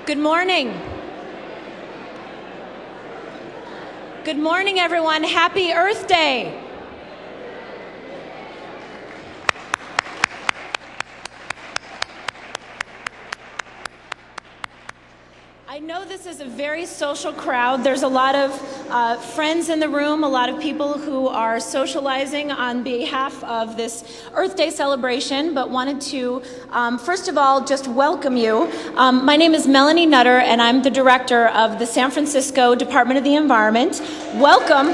Good morning. Good morning, everyone. Happy Earth Day. I know this is a very social crowd. There's a lot of friends in the room, a lot of people who are socializing on behalf of this Earth Day celebration, but wanted to, first of all, just welcome you. My name is Melanie Nutter, and I'm the director of the San Francisco Department of the Environment. Welcome.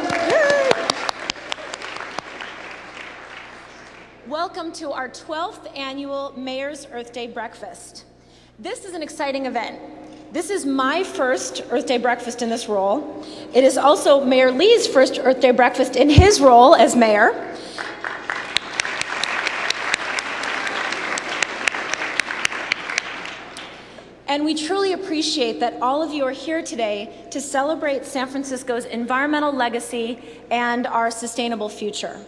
Welcome to our 12th annual Mayor's Earth Day Breakfast. This is an exciting event. This is my first Earth Day breakfast in this role. It is also Mayor Lee's first Earth Day breakfast in his role as mayor. And we truly appreciate that all of you are here today to celebrate San Francisco's environmental legacy and our sustainable future.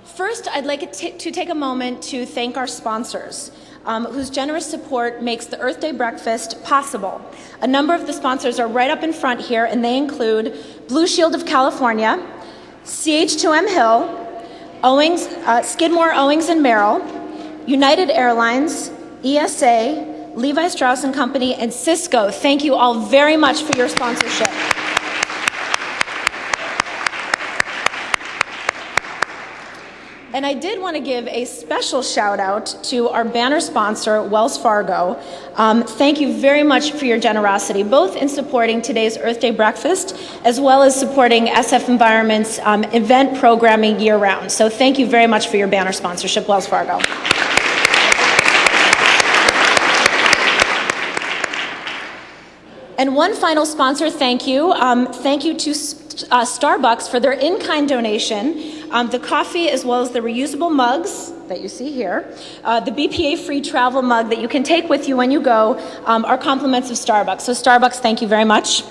First, I'd like to take a moment to thank our sponsors, whose generous support makes the Earth Day breakfast possible. A number of the sponsors are right up in front here, and they include Blue Shield of California, CH2M Hill, Skidmore, Owings & Merrill, United Airlines, ESA, Levi Strauss & Company, and Cisco. Thank you all very much for your sponsorship. And I did want to give a special shout out to our banner sponsor, Wells Fargo. Thank you very much for your generosity, both in supporting today's Earth Day breakfast, as well as supporting SF Environment's event programming year-round. So thank you very much for your banner sponsorship, Wells Fargo. And one final sponsor thank you. Thank you to Starbucks for their in-kind donation. The coffee, as well as the reusable mugs that you see here, the BPA-free travel mug that you can take with you when you go, are compliments of Starbucks. So Starbucks, thank you very much.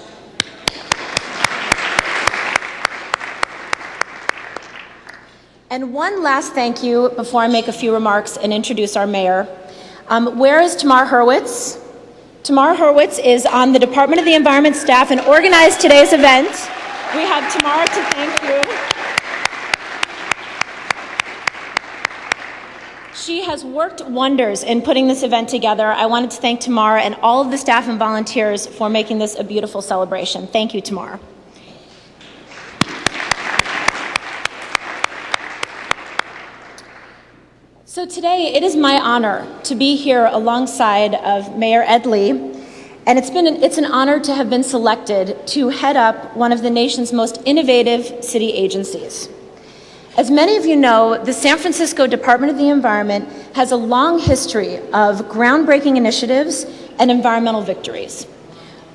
And one last thank you before I make a few remarks and introduce our mayor. Where is Tamar Hurwitz? Tamar Hurwitz is on the Department of the Environment staff and organized today's event. We have Tamar to thank you. She has worked wonders in putting this event together. I wanted to thank Tamar and all of the staff and volunteers for making this a beautiful celebration. Thank you, Tamar. So today, it is my honor to be here alongside of Mayor Ed Lee, and it's an honor to have been selected to head up one of the nation's most innovative city agencies. As many of you know, the San Francisco Department of the Environment has a long history of groundbreaking initiatives and environmental victories.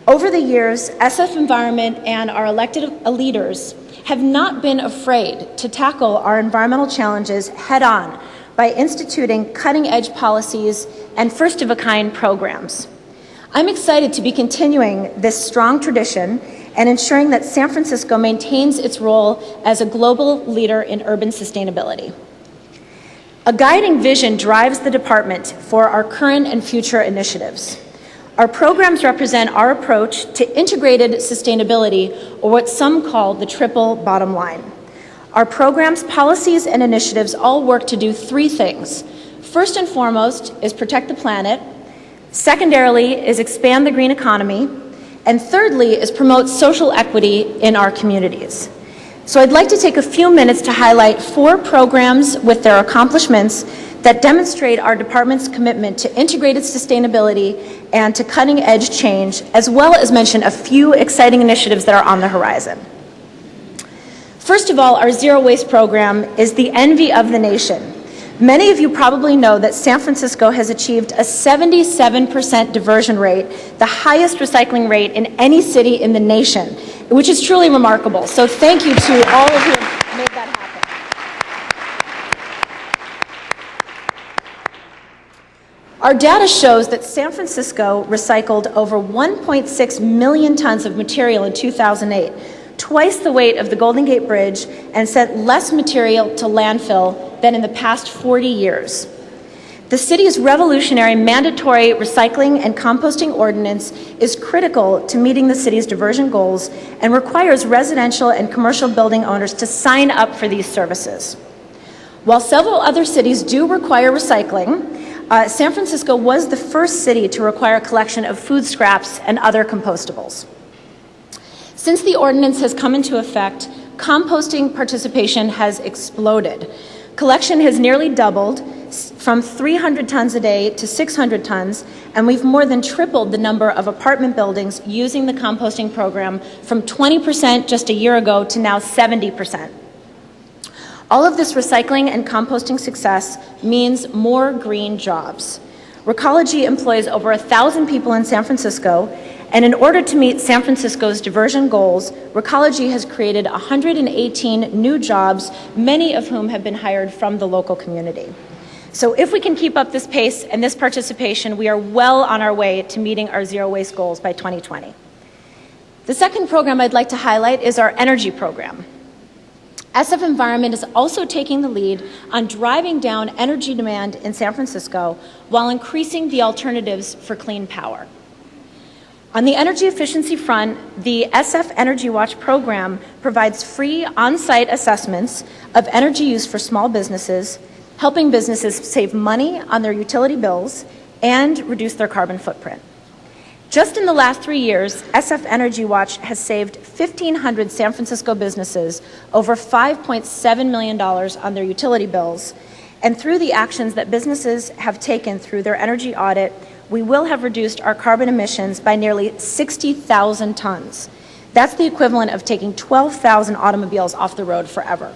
Over the years, SF Environment and our elected leaders have not been afraid to tackle our environmental challenges head-on by instituting cutting-edge policies and first-of-a-kind programs. I'm excited to be continuing this strong tradition and ensuring that San Francisco maintains its role as a global leader in urban sustainability. A guiding vision drives the department for our current and future initiatives. Our programs represent our approach to integrated sustainability, or what some call the triple bottom line. Our programs, policies, and initiatives all work to do three things. First and foremost is protect the planet. Secondarily is expand the green economy. And thirdly is promote social equity in our communities. So I'd like to take a few minutes to highlight 4 programs with their accomplishments that demonstrate our department's commitment to integrated sustainability and to cutting-edge change, as well as mention a few exciting initiatives that are on the horizon. First of all, our Zero Waste program is the envy of the nation. Many of you probably know that San Francisco has achieved a 77% diversion rate, the highest recycling rate in any city in the nation, which is truly remarkable. So thank you to all of you who have made that happen. Our data shows that San Francisco recycled over 1.6 million tons of material in 2008, twice the weight of the Golden Gate Bridge, and sent less material to landfill than in the past 40 years. The city's revolutionary mandatory recycling and composting ordinance is critical to meeting the city's diversion goals and requires residential and commercial building owners to sign up for these services. While several other cities do require recycling, San Francisco was the first city to require collection of food scraps and other compostables. Since the ordinance has come into effect, composting participation has exploded. Collection has nearly doubled from 300 tons a day to 600 tons, and we've more than tripled the number of apartment buildings using the composting program from 20% just a year ago to now 70%. All of this recycling and composting success means more green jobs. Recology employs over 1,000 people in San Francisco, and in order to meet San Francisco's diversion goals, Recology has created 118 new jobs, many of whom have been hired from the local community. So if we can keep up this pace and this participation, we are well on our way to meeting our zero waste goals by 2020. The second program I'd like to highlight is our energy program. SF Environment is also taking the lead on driving down energy demand in San Francisco while increasing the alternatives for clean power. On the energy efficiency front, the SF Energy Watch program provides free on-site assessments of energy use for small businesses, helping businesses save money on their utility bills and reduce their carbon footprint. Just in the last 3 years, SF Energy Watch has saved 1,500 San Francisco businesses over $5.7 million on their utility bills, and through the actions that businesses have taken through their energy audit, we will have reduced our carbon emissions by nearly 60,000 tons. That's the equivalent of taking 12,000 automobiles off the road forever.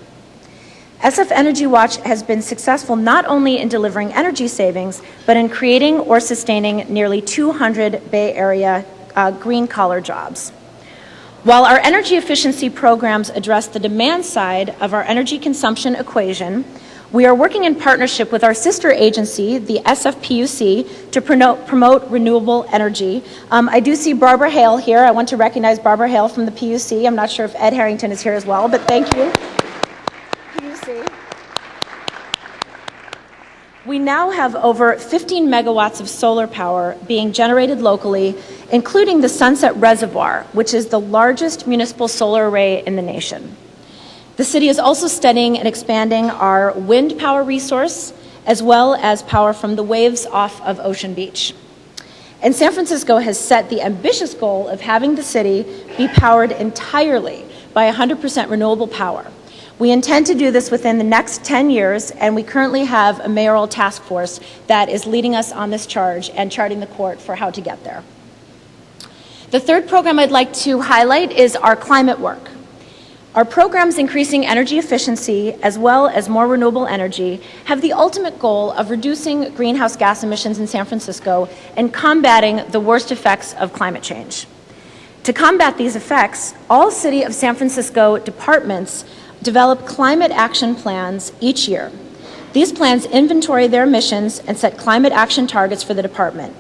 SF Energy Watch has been successful not only in delivering energy savings, but in creating or sustaining nearly 200 Bay Area green-collar jobs. While our energy efficiency programs address the demand side of our energy consumption equation, we are working in partnership with our sister agency, the SFPUC, to promote renewable energy. I do see Barbara Hale here. I want to recognize Barbara Hale from the PUC. I'm not sure if Ed Harrington is here as well, but thank you, PUC. We now have over 15 megawatts of solar power being generated locally, including the Sunset Reservoir, which is the largest municipal solar array in the nation. The city is also studying and expanding our wind power resource, as well as power from the waves off of Ocean Beach. And San Francisco has set the ambitious goal of having the city be powered entirely by 100% renewable power. We intend to do this within the next 10 years, and we currently have a mayoral task force that is leading us on this charge and charting the course for how to get there. The third program I'd like to highlight is our climate work. Our programs increasing energy efficiency as well as more renewable energy have the ultimate goal of reducing greenhouse gas emissions in San Francisco and combating the worst effects of climate change. To combat these effects, all City of San Francisco departments develop climate action plans each year. These plans inventory their emissions and set climate action targets for the department.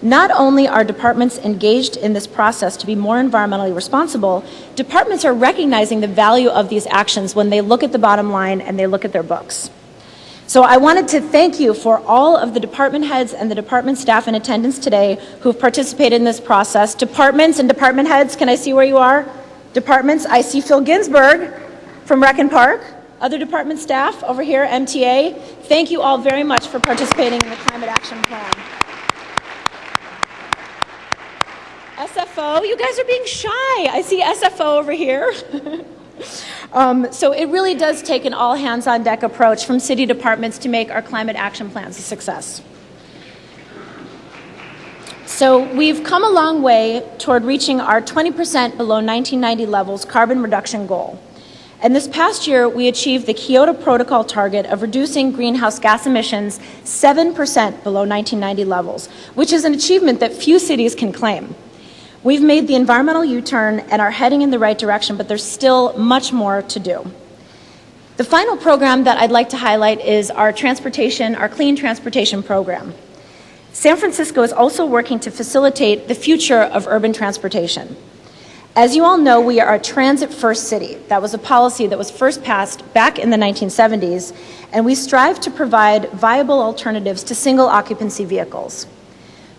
Not only are departments engaged in this process to be more environmentally responsible, departments are recognizing the value of these actions when they look at the bottom line and they look at their books. So I wanted to thank you for all of the department heads and the department staff in attendance today who have participated in this process. Departments and department heads, can I see where you are? Departments, I see Phil Ginsberg from Rec and Park. Other department staff over here, MTA. Thank you all very much for participating in the Climate Action Plan. SFO, you guys are being shy. I see SFO over here. So it really does take an all-hands-on-deck approach from city departments to make our climate action plans a success. So we've come a long way toward reaching our 20% below 1990 levels carbon reduction goal. And this past year, we achieved the Kyoto Protocol target of reducing greenhouse gas emissions 7% below 1990 levels, which is an achievement that few cities can claim. We've made the environmental U-turn and are heading in the right direction, but there's still much more to do. The final program that I'd like to highlight is our clean transportation program. San Francisco is also working to facilitate the future of urban transportation. As you all know, we are a transit-first city. That was a policy that was first passed back in the 1970s, and we strive to provide viable alternatives to single-occupancy vehicles.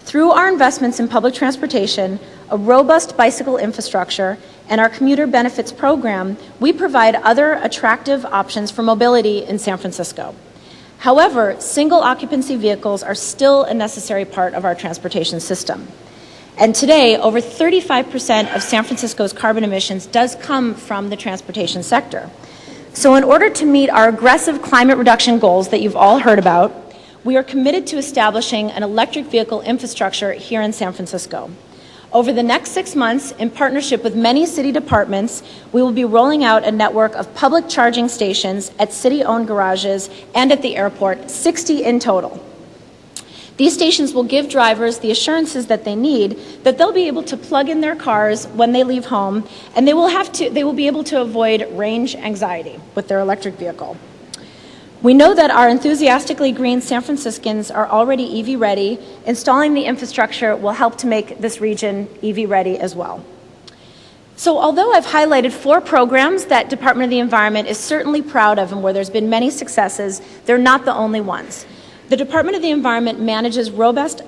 Through our investments in public transportation, a robust bicycle infrastructure, and our commuter benefits program, we provide other attractive options for mobility in San Francisco. However, single-occupancy vehicles are still a necessary part of our transportation system. And today, over 35% of San Francisco's carbon emissions does come from the transportation sector. So in order to meet our aggressive climate reduction goals that you've all heard about, we are committed to establishing an electric vehicle infrastructure here in San Francisco. Over the next 6 months, in partnership with many city departments, we will be rolling out a network of public charging stations at city-owned garages and at the airport, 60 in total. These stations will give drivers the assurances that they need that they'll be able to plug in their cars when they leave home, and they will be able to avoid range anxiety with their electric vehicle. We know that our enthusiastically green San Franciscans are already EV ready. Installing the infrastructure will help to make this region EV ready as well. So although I've highlighted 4 programs that Department of the Environment is certainly proud of and where there's been many successes, they're not the only ones. The Department of the Environment manages robust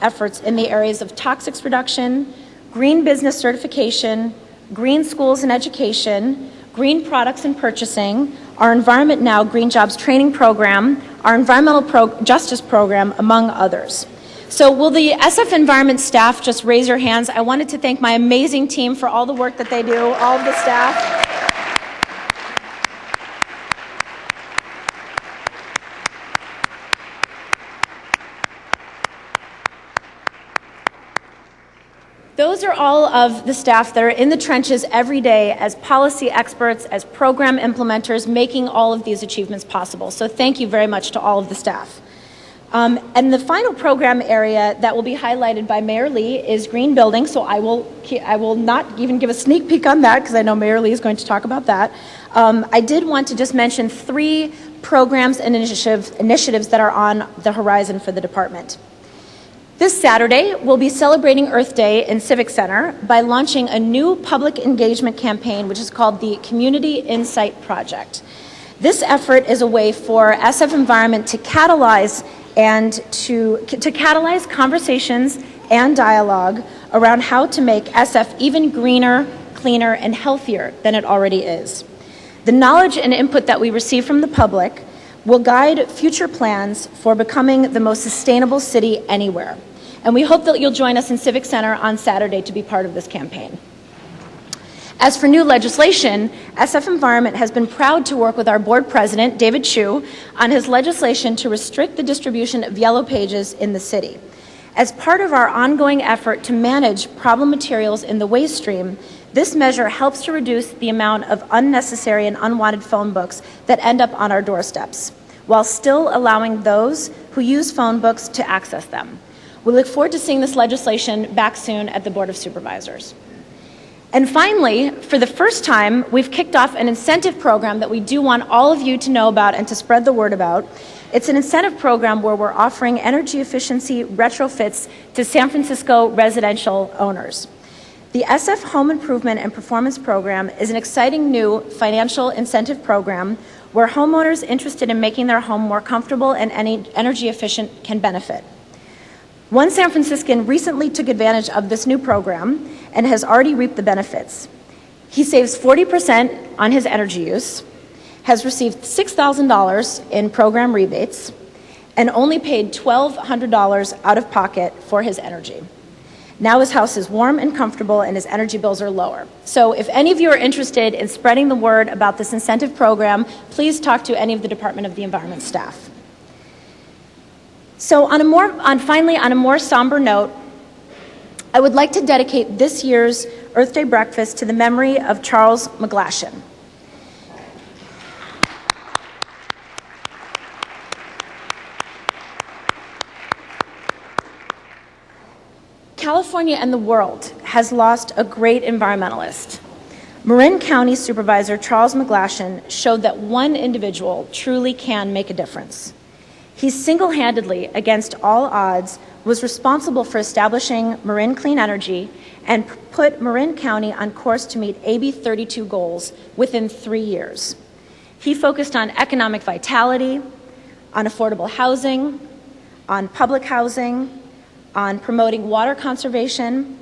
efforts in the areas of toxics reduction, green business certification, green schools and education, green products and purchasing, our Environment Now Green Jobs Training Program, our Environmental Justice Program, among others. So will the SF Environment staff just raise your hands? I wanted to thank my amazing team for all the work that they do, all of the staff. Those are all of the staff that are in the trenches every day as policy experts, as program implementers, making all of these achievements possible. So thank you very much to all of the staff. And the final program area that will be highlighted by Mayor Lee is green building. So I will not even give a sneak peek on that because I know Mayor Lee is going to talk about that. I did want to just mention 3 programs and initiatives that are on the horizon for the department. This Saturday, we'll be celebrating Earth Day in Civic Center by launching a new public engagement campaign, which is called the Community Insight Project. This effort is a way for SF Environment to catalyze conversations and dialogue around how to make SF even greener, cleaner, and healthier than it already is. The knowledge and input that we receive from the public will guide future plans for becoming the most sustainable city anywhere. And we hope that you'll join us in Civic Center on Saturday to be part of this campaign. As for new legislation, SF Environment has been proud to work with our board president, David Chu, on his legislation to restrict the distribution of yellow pages in the city. As part of our ongoing effort to manage problem materials in the waste stream, this measure helps to reduce the amount of unnecessary and unwanted phone books that end up on our doorsteps, while still allowing those who use phone books to access them. We look forward to seeing this legislation back soon at the Board of Supervisors. And finally, for the first time, we've kicked off an incentive program that we do want all of you to know about and to spread the word about. It's an incentive program where we're offering energy efficiency retrofits to San Francisco residential owners. The SF Home Improvement and Performance Program is an exciting new financial incentive program where homeowners interested in making their home more comfortable and energy efficient can benefit. One San Franciscan recently took advantage of this new program and has already reaped the benefits. He saves 40% on his energy use, has received $6,000 in program rebates, and only paid $1,200 out of pocket for his energy. Now his house is warm and comfortable and his energy bills are lower. So if any of you are interested in spreading the word about this incentive program, please talk to any of the Department of the Environment staff. So finally, on a more somber note, I would like to dedicate this year's Earth Day breakfast to the memory of Charles McGlashan. California and the world has lost a great environmentalist. Marin County Supervisor Charles McGlashan showed that one individual truly can make a difference. He single-handedly, against all odds, was responsible for establishing Marin Clean Energy and put Marin County on course to meet AB 32 goals within 3 years. He focused on economic vitality, on affordable housing, on public housing, on promoting water conservation,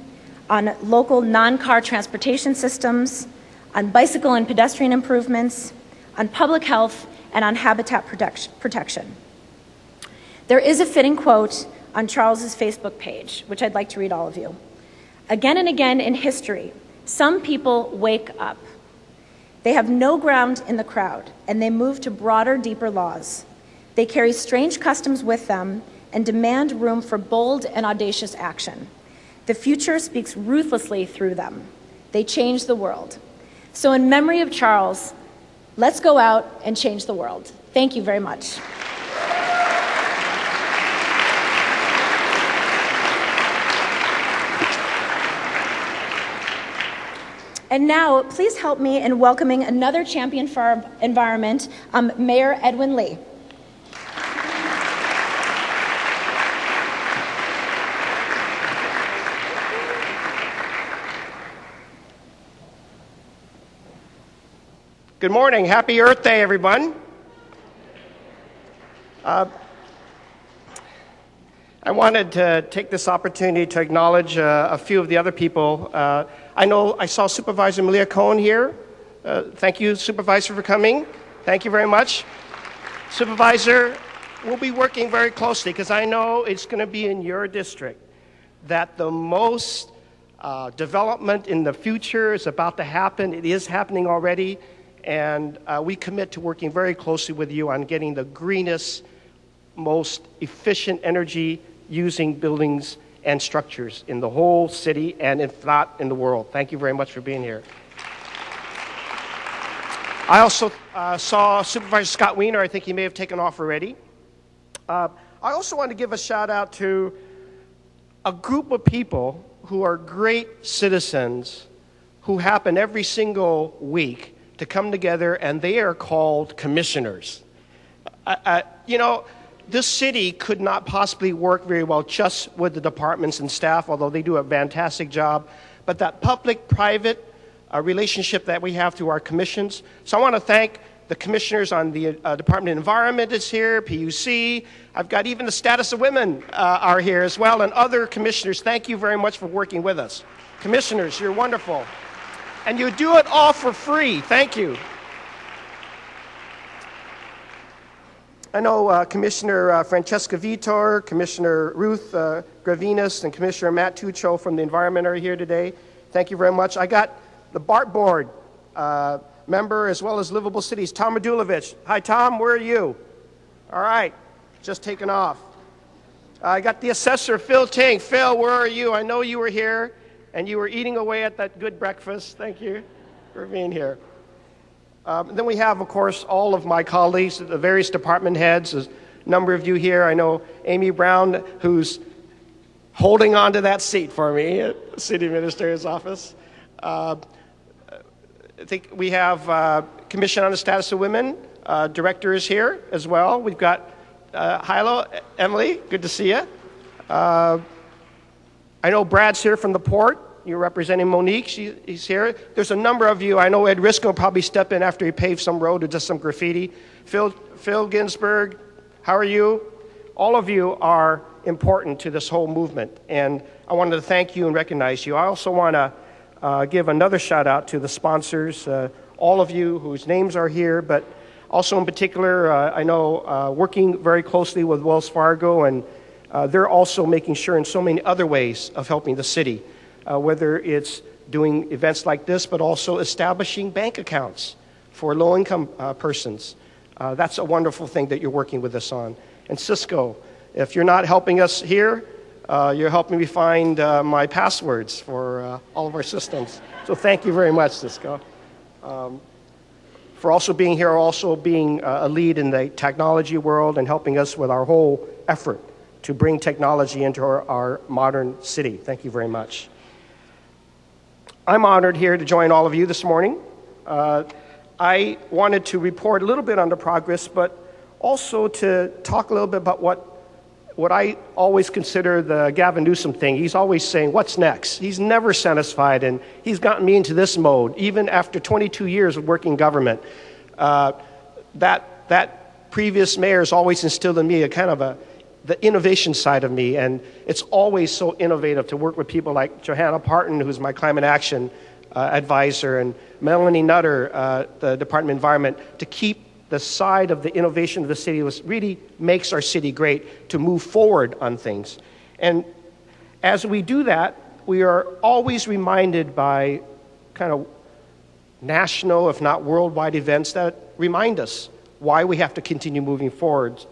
on local non-car transportation systems, on bicycle and pedestrian improvements, on public health, and on habitat protection. There is a fitting quote on Charles's Facebook page, which I'd like to read all of you. Again and again in history, some people wake up. They have no ground in the crowd, and they move to broader, deeper laws. They carry strange customs with them and demand room for bold and audacious action. The future speaks ruthlessly through them. They change the world. So in memory of Charles, let's go out and change the world. Thank you very much. And now, please help me in welcoming another champion for our environment, Mayor Edwin Lee. Good morning. Happy Earth Day, everyone. I wanted to take this opportunity to acknowledge a few of the other people. I know I saw Supervisor Malia Cohen here. Thank you, Supervisor, for coming. Thank you very much. Supervisor, we'll be working very closely because I know it's going to be in your district that the most development in the future is about to happen. It is happening already. And we commit to working very closely with you on getting the greenest, most efficient energy using buildings and structures in the whole city and if not in the world. Thank you very much for being here. I also saw Supervisor Scott Wiener. I think he may have taken off already. I also want to give a shout out to a group of people who are great citizens who happen every single week to come together, and they are called commissioners. You know, this city could not possibly work very well just with the departments and staff, although they do a fantastic job, but that public-private relationship that we have through our commissions. So I want to thank the commissioners on the Department of Environment is here, PUC. I've got even the Status of Women are here as well, and other commissioners. Thank you very much for working with us. Commissioners, you're wonderful. And you do it all for free. Thank you. I know Commissioner Francesca Vitor, Commissioner Ruth Gravinas, and Commissioner Matt Tucho from the Environment are here today. Thank you very much. I got the BART Board member as well as Livable Cities, Tom Radulovich. Hi, Tom. Where are you? All right. Just taking off. I got the assessor, Phil Ting. Phil, where are you? I know you were here. And you were eating away at that good breakfast. Thank you for being here. Then we have, of course, all of my colleagues, the various department heads. There's a number of you here. I know Amy Brown, who's holding on to that seat for me at the City Administrator's office. I think we have Commission on the Status of Women. Director is here as well. We've got Hilo, Emily, good to see you. I know Brad's here from the port. You're representing Monique. He's here. There's a number of you. I know Ed Risco will probably step in after he paves some road or does some graffiti. Phil Ginsberg, how are you? All of you are important to this whole movement, and I wanted to thank you and recognize you. I also want to give another shout out to the sponsors, all of you whose names are here, but also in particular, I know working very closely with Wells Fargo, and they're also making sure in so many other ways of helping the city, whether it's doing events like this, but also establishing bank accounts for low-income persons. That's a wonderful thing that you're working with us on. And Cisco, if you're not helping us here, you're helping me find my passwords for all of our systems. So thank you very much, Cisco. For also being here, also being a lead in the technology world and helping us with our whole effort to bring technology into our modern city. Thank you very much. I'm honored here to join all of you this morning. I wanted to report a little bit on the progress, but Also to talk a little bit about what I always consider the Gavin Newsom thing. He's always saying, what's next? He's never satisfied, and he's gotten me into this mode, even after 22 years of working in government. That previous mayor has always instilled in me a kind of the innovation side of me, and it's always so innovative to work with people like Johanna Parton, who's my climate action advisor, and Melanie Nutter, the Department of Environment, to keep the side of the innovation of the city was really makes our city great to move forward on things. And as we do that, we are always reminded by kind of national, if not worldwide events that remind us why we have to continue moving forward.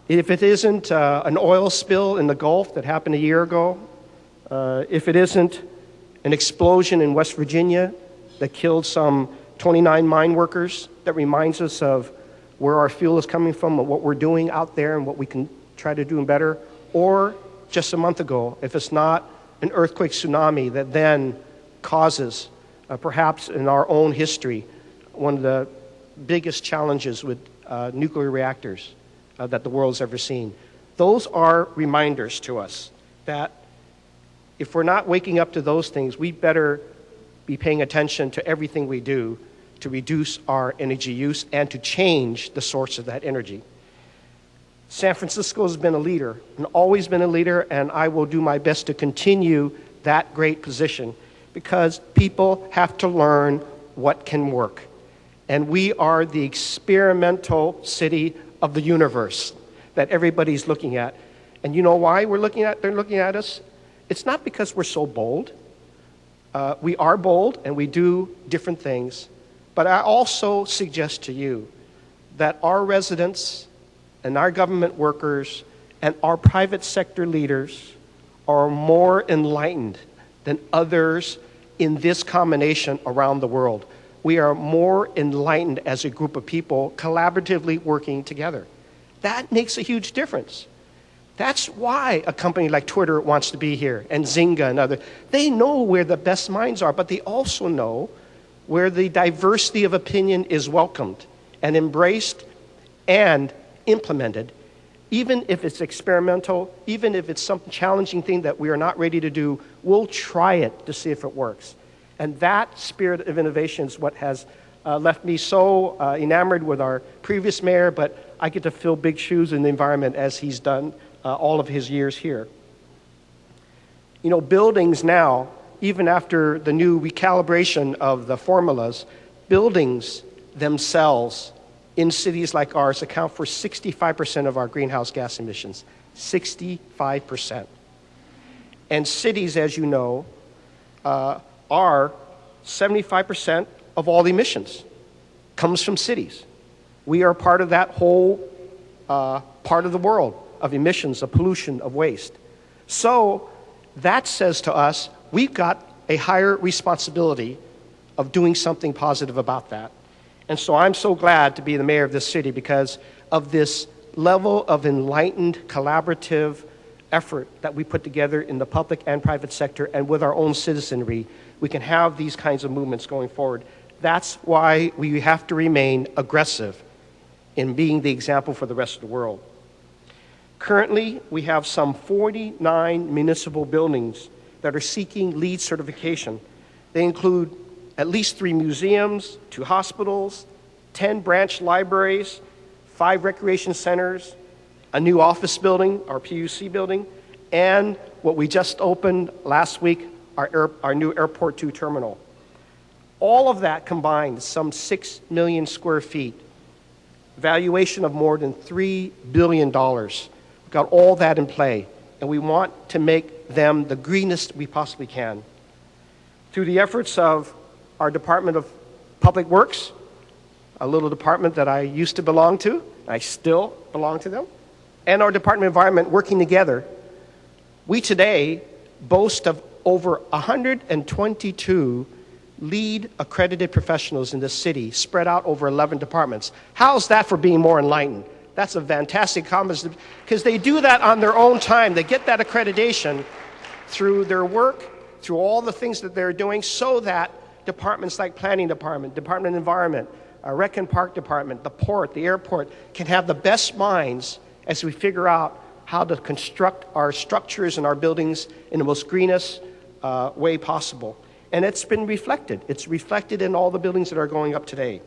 If it isn't an oil spill in the Gulf that happened a year ago, if it isn't an explosion in West Virginia that killed some 29 mine workers, that reminds us of where our fuel is coming from and what we're doing out there and what we can try to do better, or just a month ago, if it's not an earthquake tsunami that then causes, perhaps in our own history, one of the biggest challenges with nuclear reactors that the world's ever seen. Those are reminders to us that if we're not waking up to those things, we better be paying attention to everything we do to reduce our energy use and to change the source of that energy. San Francisco has been a leader and always been a leader, and I will do my best to continue that great position because people have to learn what can work. And we are the experimental city of the universe that everybody's looking at. And you know why they're looking at us? It's not because we're so bold. We are bold and we do different things. But I also suggest to you that our residents and our government workers and our private sector leaders are more enlightened than others in this combination around the world. We are more enlightened as a group of people collaboratively working together. That makes a huge difference. That's why a company like Twitter wants to be here, and Zynga and others. They know where the best minds are, but they also know where the diversity of opinion is welcomed and embraced and implemented, even if it's experimental, even if it's some challenging thing that we are not ready to do, we'll try it to see if it works. And that spirit of innovation is what has left me so enamored with our previous mayor, but I get to fill big shoes in the environment as he's done all of his years here. You know, buildings now, even after the new recalibration of the formulas, buildings themselves in cities like ours account for 65% of our greenhouse gas emissions. 65%. And cities, as you know, are 75% of all emissions comes from cities. We are part of that whole part of the world of emissions, of pollution, of waste. So that says to us, we've got a higher responsibility of doing something positive about that. And so I'm so glad to be the mayor of this city because of this level of enlightened, collaborative effort that we put together in the public and private sector, and with our own citizenry, we can have these kinds of movements going forward. That's why we have to remain aggressive in being the example for the rest of the world. Currently, we have some 49 municipal buildings that are seeking LEED certification. They include at least 3 museums, 2 hospitals, 10 branch libraries, 5 recreation centers, a new office building, our PUC building, and what we just opened last week, our new Airport 2 terminal. All of that combined, some 6 million square feet, valuation of more than $3 billion. We've got all that in play, and we want to make them the greenest we possibly can. Through the efforts of our Department of Public Works, a little department that I used to belong to, I still belong to them, and our Department of Environment working together, we today boast of over 122 LEED accredited professionals in this city spread out over 11 departments. How's that for being more enlightened? That's a fantastic accomplishment because they do that on their own time. They get that accreditation through their work, through all the things that they're doing, so that departments like Planning Department, Department of Environment, Rec and Park Department, the port, the airport, can have the best minds as we figure out how to construct our structures and our buildings in the most greenest way possible. And it's been reflected. It's reflected in all the buildings that are going up today.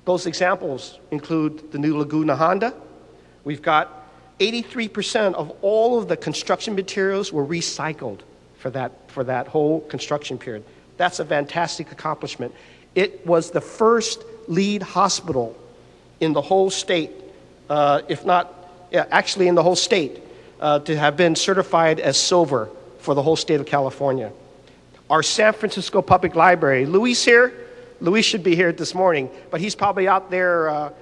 Those examples include the new Laguna Honda. We've got 83% of all of the construction materials were recycled for that whole construction period. That's a fantastic accomplishment. It was the first LEED hospital in the whole state, if not, actually in the whole state, to have been certified as silver for the whole state of California. Our San Francisco Public Library, Luis here? Luis should be here this morning, but he's probably out there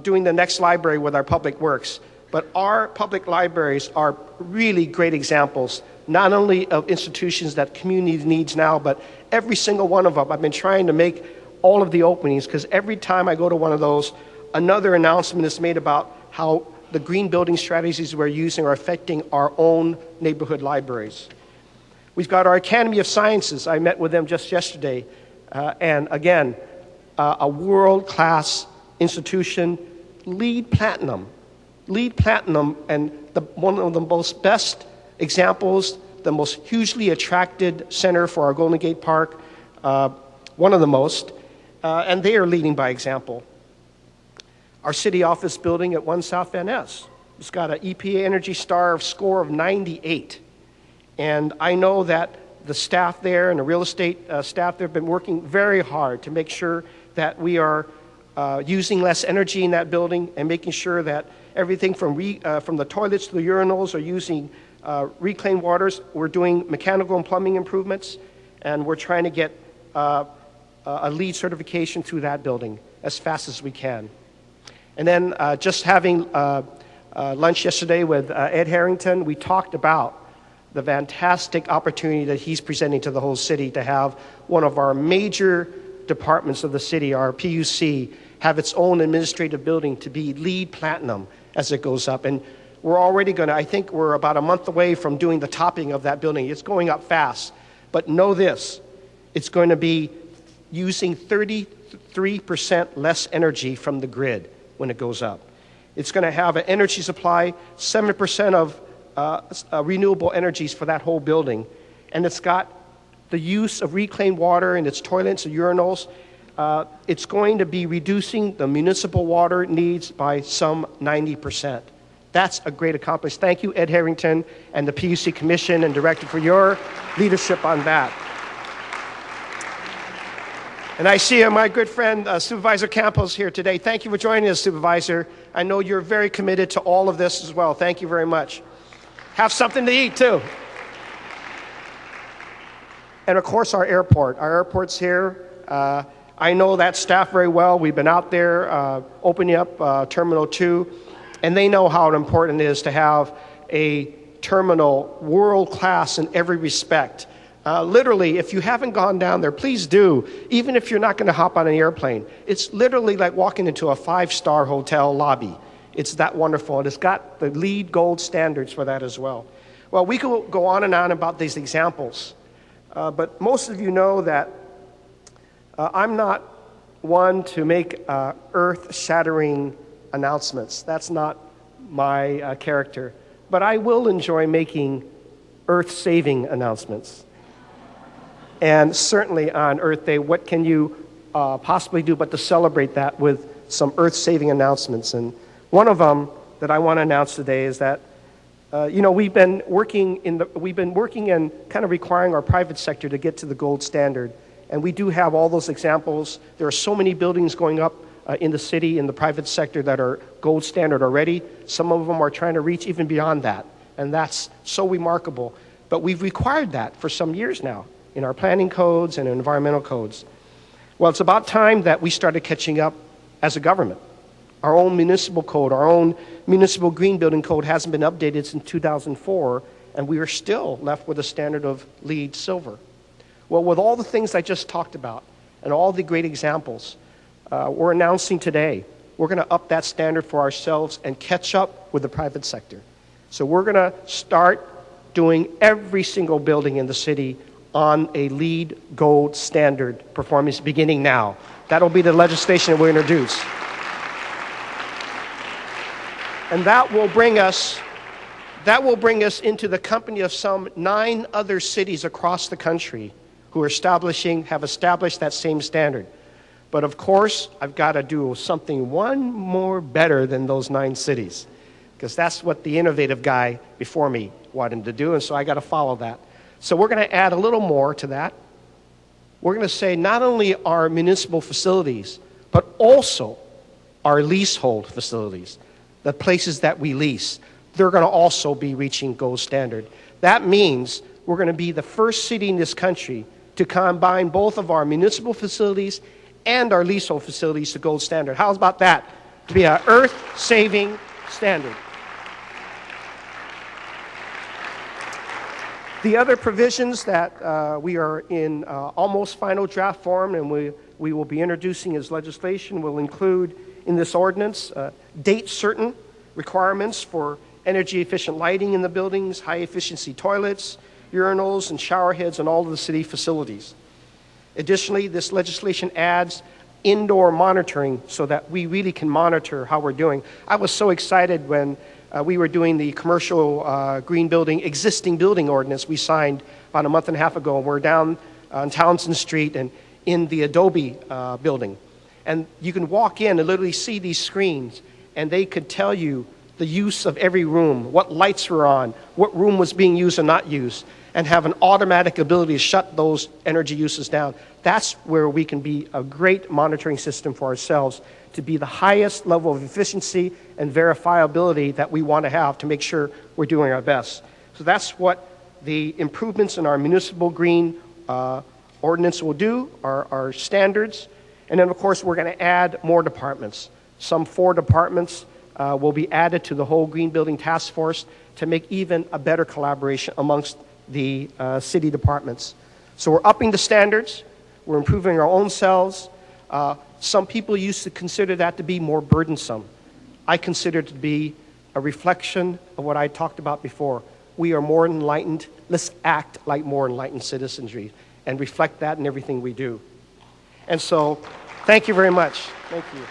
doing the next library with our public works. But our public libraries are really great examples, not only of institutions that community needs now, but every single one of them. I've been trying to make all of the openings, because every time I go to one of those, another announcement is made about how the green building strategies we're using are affecting our own neighborhood libraries. We've got our Academy of Sciences. I met with them just yesterday. And again, a world-class institution, LEED Platinum. LEED Platinum, and one of the most best examples, the most hugely attracted center for our Golden Gate Park, one of the most, and they are leading by example. Our city office building at 1 South Van Ness, it's got an EPA Energy Star score of 98. And I know that the staff there and the real estate staff there have been working very hard to make sure that we are using less energy in that building and making sure that everything from the toilets to the urinals are using reclaimed waters. We're doing mechanical and plumbing improvements, and we're trying to get a LEED certification through that building as fast as we can. And then just having lunch yesterday with Ed Harrington, we talked about the fantastic opportunity that he's presenting to the whole city to have one of our major departments of the city, our PUC, have its own administrative building to be LEED Platinum as it goes up. And we're already going to, I think we're about a month away from doing the topping of that building. It's going up fast. But know this, it's going to be using 33% less energy from the grid when it goes up. It's going to have an energy supply, 7% of renewable energies for that whole building. And it's got the use of reclaimed water in its toilets and urinals. It's going to be reducing the municipal water needs by some 90%. That's a great accomplishment. Thank you, Ed Harrington and the PUC Commission and Director, for your leadership on that. And I see my good friend, Supervisor Campos, here today. Thank you for joining us, Supervisor. I know you're very committed to all of this as well. Thank you very much. Have something to eat, too. And, of course, our airport. Our airport's here. I know that staff very well. We've been out there opening up Terminal 2, and they know how important it is to have a terminal world-class in every respect. Literally, if you haven't gone down there, please do, even if you're not going to hop on an airplane. It's literally like walking into a 5-star hotel lobby. It's that wonderful, and it's got the LEED gold standards for that as well. Well, we could go on and on about these examples, but most of you know that I'm not one to make earth-shattering announcements. That's not my character. But I will enjoy making earth-saving announcements. And certainly on Earth Day, what can you possibly do but to celebrate that with some earth-saving announcements? And one of them that I want to announce today is that, we've been working and kind of requiring our private sector to get to the gold standard. And we do have all those examples. There are so many buildings going up in the city, in the private sector, that are gold standard already. Some of them are trying to reach even beyond that. And that's so remarkable. But we've required that for some years now in our planning codes and environmental codes. Well, it's about time that we started catching up as a government. Our own municipal code, our own municipal green building code hasn't been updated since 2004, and we are still left with a standard of LEED Silver. Well, with all the things I just talked about and all the great examples, we're announcing today we're going to up that standard for ourselves and catch up with the private sector. So we're going to start doing every single building in the city on a LEED Gold standard performance beginning now. That'll be the legislation that we'll introduce. And that will bring us into the company of some 9 other cities across the country who are have established that same standard. But of course, I've got to do something one more better than those 9 cities, because that's what the innovative guy before me wanted to do, and so I got to follow that. So we're going to add a little more to that. We're going to say not only our municipal facilities, but also our leasehold facilities, the places that we lease. They're going to also be reaching gold standard. That means we're going to be the first city in this country to combine both of our municipal facilities and our leasehold facilities to gold standard. How about that? To be an earth-saving standard. The other provisions that we are in almost final draft form and we will be introducing as legislation will include in this ordinance date certain requirements for energy efficient lighting in the buildings, high efficiency toilets, urinals, and shower heads in all of the city facilities. Additionally, this legislation adds indoor monitoring so that we really can monitor how we're doing. I was so excited when we were doing the commercial green building, existing building ordinance we signed about a month and a half ago. We're down on Townsend Street and in the Adobe building. And you can walk in and literally see these screens, and they could tell you the use of every room, what lights were on, what room was being used or not used, and have an automatic ability to shut those energy uses down. That's where we can be a great monitoring system for ourselves to be the highest level of efficiency and verifiability that we want to have to make sure we're doing our best. So that's what the improvements in our municipal green ordinance will do, our standards. And then, of course, we're going to add more departments. Some 4 departments will be added to the whole Green Building Task Force to make even a better collaboration amongst the city departments. So we're upping the standards. We're improving our own selves. Some people used to consider that to be more burdensome. I consider it to be a reflection of what I talked about before. We are more enlightened. Let's act like more enlightened citizenry and reflect that in everything we do. And so, thank you very much. Thank you.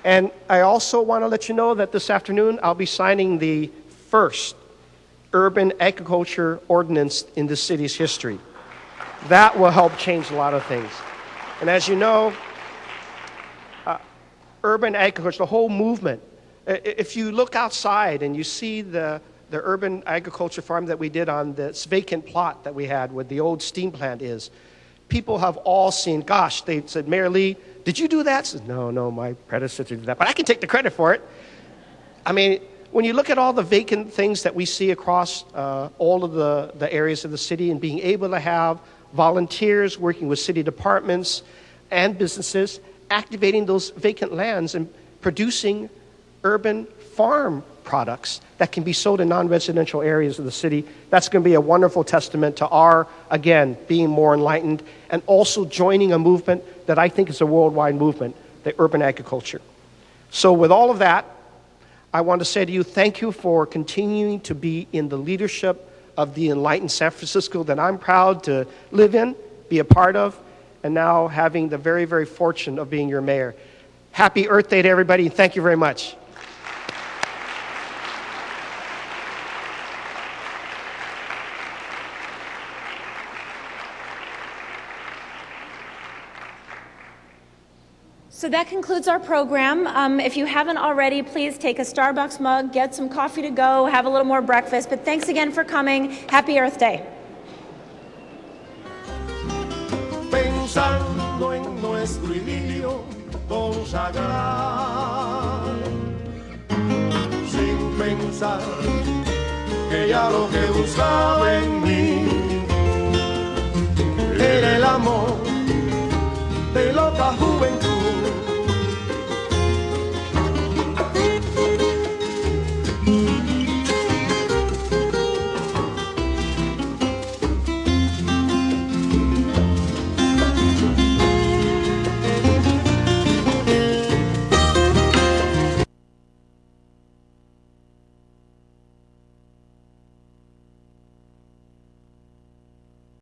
And I also want to let you know that this afternoon I'll be signing the first urban agriculture ordinance in the city's history. That will help change a lot of things. And as you know, urban agriculture, the whole movement, if you look outside and you see the urban agriculture farm that we did on this vacant plot that we had where the old steam plant is, people have all seen, gosh, they said, Mayor Lee, did you do that? I said, no, my predecessor did that, but I can take the credit for it. I mean, when you look at all the vacant things that we see across all of the areas of the city and being able to have volunteers working with city departments and businesses, activating those vacant lands and producing urban farm products that can be sold in non-residential areas of the city, that's going to be a wonderful testament to our, again, being more enlightened and also joining a movement that I think is a worldwide movement, the urban agriculture. So with all of that, I want to say to you, thank you for continuing to be in the leadership of the enlightened San Francisco that I'm proud to live in, be a part of, and now having the very, very fortune of being your mayor. Happy Earth Day to everybody, and thank you very much. So that concludes our program. If you haven't already, please take a Starbucks mug, get some coffee to go, have a little more breakfast. But thanks again for coming. Happy Earth Day. Pensando en nuestro idilio consagrar, sin pensar que ya lo que buscaba en mí era el amor de loca juventud.